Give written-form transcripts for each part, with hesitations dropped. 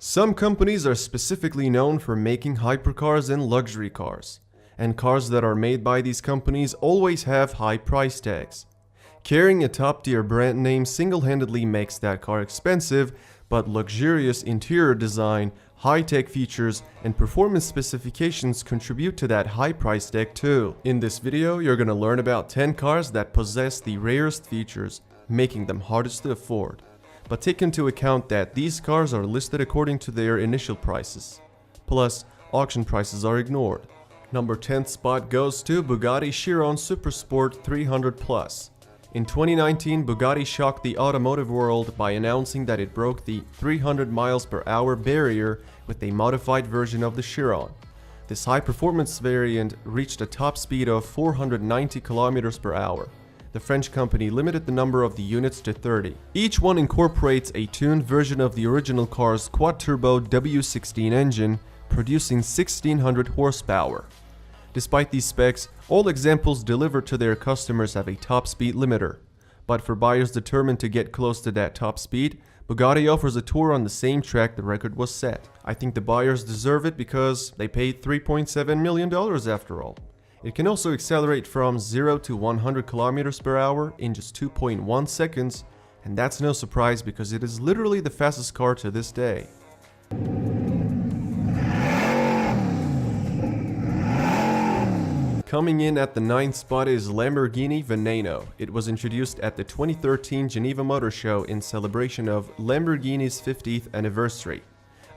Some companies are specifically known for making hypercars and luxury cars, and cars that are made by these companies always have high price tags. Carrying a top-tier brand name single-handedly makes that car expensive, but luxurious interior design, high-tech features, and performance specifications contribute to that high price tag too. In this video, you're gonna learn about 10 cars that possess the rarest features, making them hardest to afford. But take into account that these cars are listed according to their initial prices. Plus, auction prices are ignored. Number 10th spot goes to Bugatti Chiron Supersport 300 Plus. In 2019, Bugatti shocked the automotive world by announcing that it broke the 300 miles per hour barrier with a modified version of the Chiron. This high-performance variant reached a top speed of 490 kilometers per hour. The French company limited the number of the units to 30. Each one incorporates a tuned version of the original car's quad-turbo W16 engine, producing 1600 horsepower. Despite these specs, all examples delivered to their customers have a top speed limiter. But for buyers determined to get close to that top speed, Bugatti offers a tour on the same track the record was set. I think the buyers deserve it because they paid $3.7 million after all. It can also accelerate from 0 to 100 kilometers per hour in just 2.1 seconds, and that's no surprise because it is literally the fastest car to this day. Coming in at the 9th spot is Lamborghini Veneno. It was introduced at the 2013 Geneva Motor Show in celebration of Lamborghini's 50th anniversary.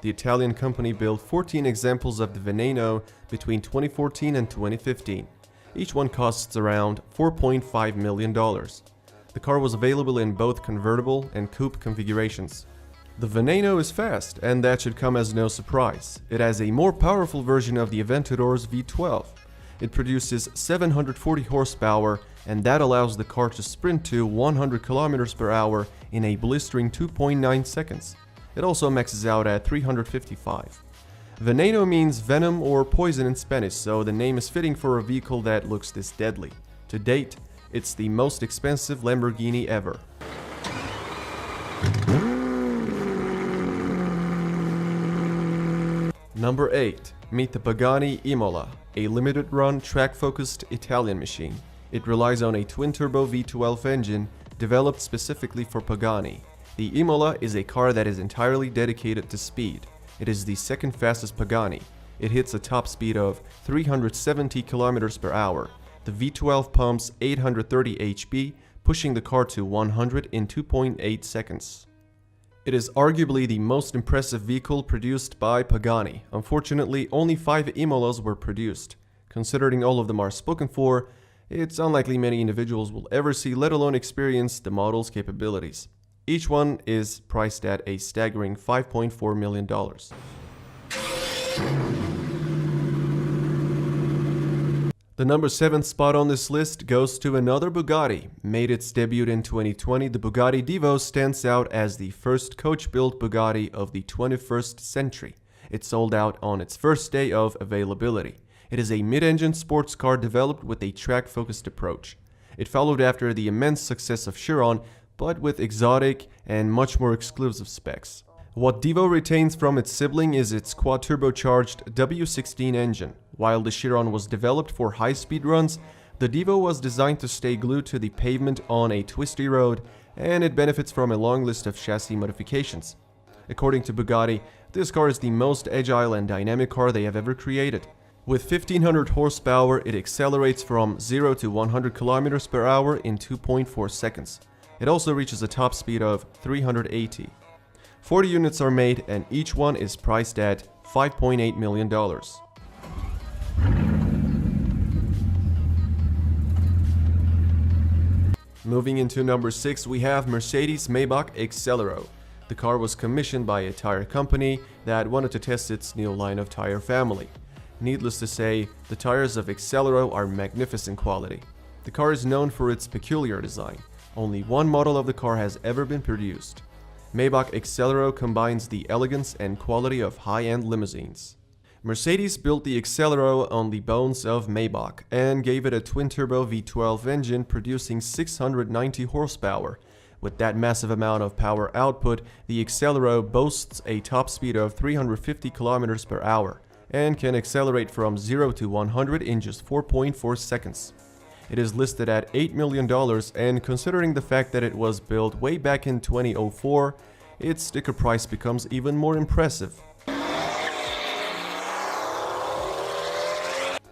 The Italian company built 14 examples of the Veneno between 2014 and 2015. Each one costs around $4.5 million. The car was available in both convertible and coupe configurations. The Veneno is fast, and that should come as no surprise. It has a more powerful version of the Aventador's V12. It produces 740 horsepower, and that allows the car to sprint to 100 kilometers per hour in a blistering 2.9 seconds. It also maxes out at 355. Veneno means venom or poison in Spanish, so the name is fitting for a vehicle that looks this deadly. To date, it's the most expensive Lamborghini ever. Number 8. Meet the Pagani Imola, a limited-run, track-focused Italian machine. It relies on a twin-turbo V12 engine developed specifically for Pagani. The Imola is a car that is entirely dedicated to speed. It is the second fastest Pagani. It hits a top speed of 370 km per hour. The V12 pumps 830 HP, pushing the car to 100 in 2.8 seconds. It is arguably the most impressive vehicle produced by Pagani. Unfortunately, only 5 Imolas were produced. Considering all of them are spoken for, it's unlikely many individuals will ever see, let alone experience, the model's capabilities. Each one is priced at a staggering $5.4 million. The number 7th spot on this list goes to another Bugatti. Made its debut in 2020, the Bugatti Divo stands out as the first coach-built Bugatti of the 21st century. It sold out on its first day of availability. It is a mid-engine sports car developed with a track-focused approach. It followed after the immense success of Chiron, but with exotic and much more exclusive specs. What Divo retains from its sibling is its quad-turbocharged W16 engine. While the Chiron was developed for high-speed runs, the Divo was designed to stay glued to the pavement on a twisty road, and it benefits from a long list of chassis modifications. According to Bugatti, this car is the most agile and dynamic car they have ever created. With 1500 horsepower, it accelerates from 0 to 100 kilometers per hour in 2.4 seconds. It also reaches a top speed of 380. 40 units are made, and each one is priced at $5.8 million. Moving into number 6, we have Mercedes-Maybach Excelero. The car was commissioned by a tire company that wanted to test its new line of tire family. Needless to say, the tires of Excelero are magnificent quality. The car is known for its peculiar design. Only one model of the car has ever been produced. Maybach Excelero combines the elegance and quality of high-end limousines. Mercedes built the Excelero on the bones of Maybach and gave it a twin-turbo V12 engine producing 690 horsepower. With that massive amount of power output, the Accelero boasts a top speed of 350 km per hour and can accelerate from 0 to 100 in just 4.4 seconds. It is listed at $8 million, and considering the fact that it was built way back in 2004, its sticker price becomes even more impressive.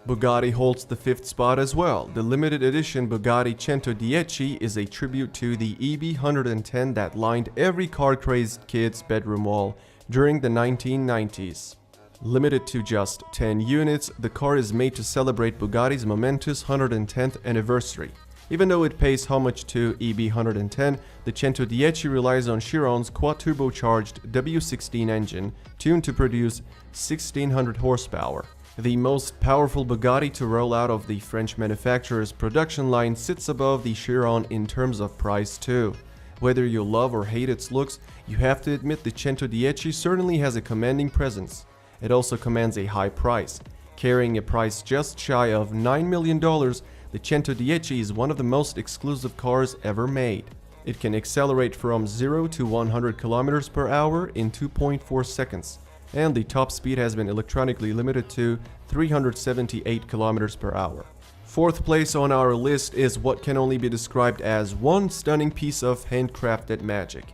Bugatti holds the 5th spot as well. The limited edition Bugatti 110 is a tribute to the EB110 that lined every car-crazed kid's bedroom wall during the 1990s. Limited to just 10 units, the car is made to celebrate Bugatti's momentous 110th anniversary. Even though it pays homage to EB110, the 110 relies on Chiron's quad-turbocharged W16 engine, tuned to produce 1600 horsepower. The most powerful Bugatti to roll out of the French manufacturer's production line sits above the Chiron in terms of price too. Whether you love or hate its looks, you have to admit the 110 certainly has a commanding presence. It also commands a high price. Carrying a price just shy of $9 million, the 110 is one of the most exclusive cars ever made. It can accelerate from 0 to 100 km per hour in 2.4 seconds. And the top speed has been electronically limited to 378 km per hour. 4th place on our list is what can only be described as one stunning piece of handcrafted magic.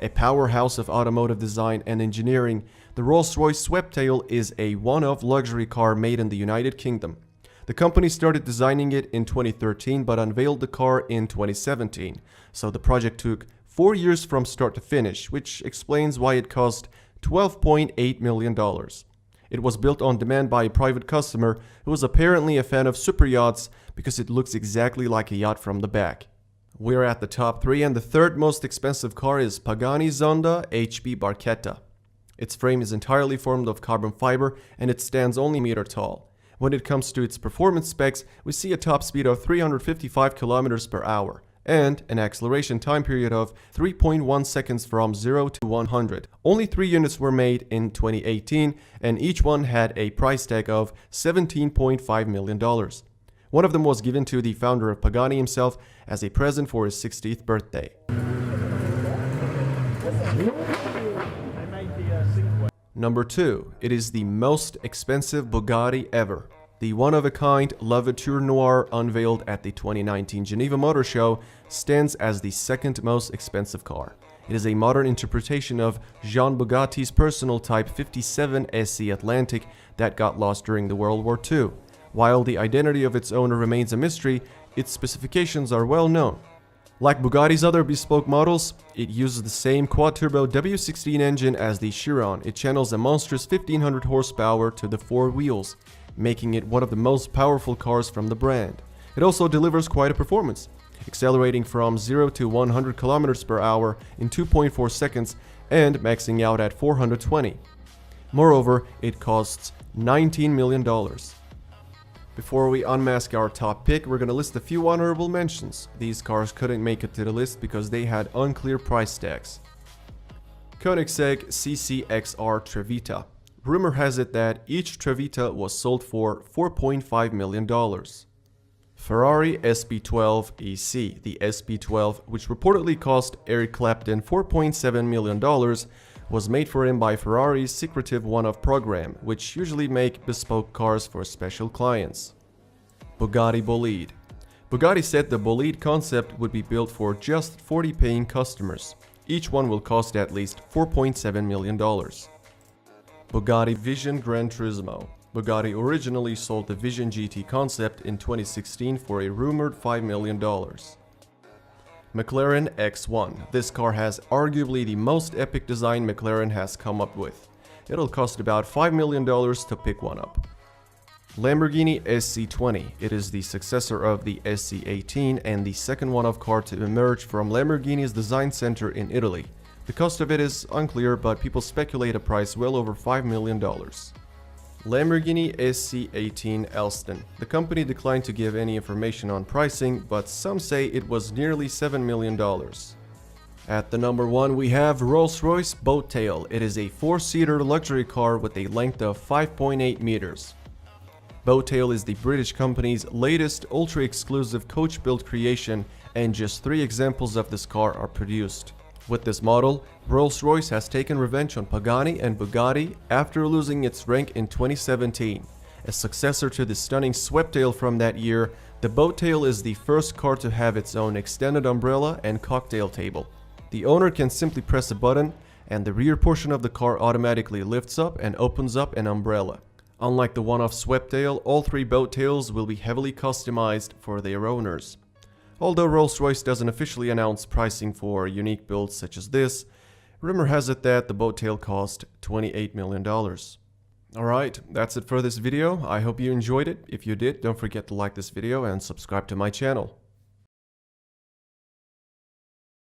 A powerhouse of automotive design and engineering, the Rolls-Royce Sweptail is a one-off luxury car made in the United Kingdom. The company started designing it in 2013 but unveiled the car in 2017, so the project took 4 years from start to finish, which explains why it cost $12.8 million. It was built on demand by a private customer who was apparently a fan of super yachts because it looks exactly like a yacht from the back. We're at the top 3, and the 3rd most expensive car is Pagani Zonda HB Barchetta. Its frame is entirely formed of carbon fiber and it stands only a meter tall. When it comes to its performance specs, we see a top speed of 355 km per hour. And an acceleration time period of 3.1 seconds from 0 to 100. Only 3 units were made in 2018, and each one had a price tag of $17.5 million. One of them was given to the founder of Pagani himself as a present for his 60th birthday. Number 2. It is the most expensive Bugatti ever. The one-of-a-kind La Voiture Noire unveiled at the 2019 Geneva Motor Show stands as the 2nd most expensive car. It is a modern interpretation of Jean Bugatti's personal Type 57 SE Atlantic that got lost during the World War II. While the identity of its owner remains a mystery, its specifications are well known. Like Bugatti's other bespoke models, it uses the same quad-turbo W16 engine as the Chiron. It channels a monstrous 1500 horsepower to the 4 wheels, making it one of the most powerful cars from the brand. It also delivers quite a performance, accelerating from 0 to 100 km per hour in 2.4 seconds and maxing out at 420. Moreover, it costs $19 million. Before we unmask our top pick, we're gonna list a few honorable mentions. These cars couldn't make it to the list because they had unclear price tags. Koenigsegg CC-XR Trevita. Rumor has it that each Trevita was sold for $4.5 million. Ferrari SP12 EC. The SP12, which reportedly cost Eric Clapton $4.7 million, was made for him by Ferrari's secretive one-off program, which usually make bespoke cars for special clients. Bugatti Bolide. Bugatti said the Bolide concept would be built for just 40 paying customers. Each one will cost at least $4.7 million. Bugatti Vision Gran Turismo. Bugatti originally sold the Vision GT concept in 2016 for a rumored $5 million. McLaren X1. This car has arguably the most epic design McLaren has come up with. It'll cost about $5 million to pick one up. Lamborghini SC20. It is the successor of the SC18 and the second one-off car to emerge from Lamborghini's design center in Italy. The cost of it is unclear, but people speculate a price well over $5 million. Lamborghini SC18 Elston. The company declined to give any information on pricing, but some say it was nearly $7 million. At the number 1 we have Rolls-Royce Boattail. It is a 4-seater luxury car with a length of 5.8 meters. Boattail is the British company's latest ultra-exclusive coach-built creation and just 3 examples of this car are produced. With this model, Rolls-Royce has taken revenge on Pagani and Bugatti after losing its rank in 2017. As successor to the stunning Sweptail from that year, the Boattail is the first car to have its own extended umbrella and cocktail table. The owner can simply press a button, and the rear portion of the car automatically lifts up and opens up an umbrella. Unlike the one-off Sweptail, all 3 Boattails will be heavily customized for their owners. Although Rolls-Royce doesn't officially announce pricing for unique builds such as this, rumor has it that the Boattail cost $28 million. Alright, that's it for this video. I hope you enjoyed it. If you did, don't forget to like this video and subscribe to my channel.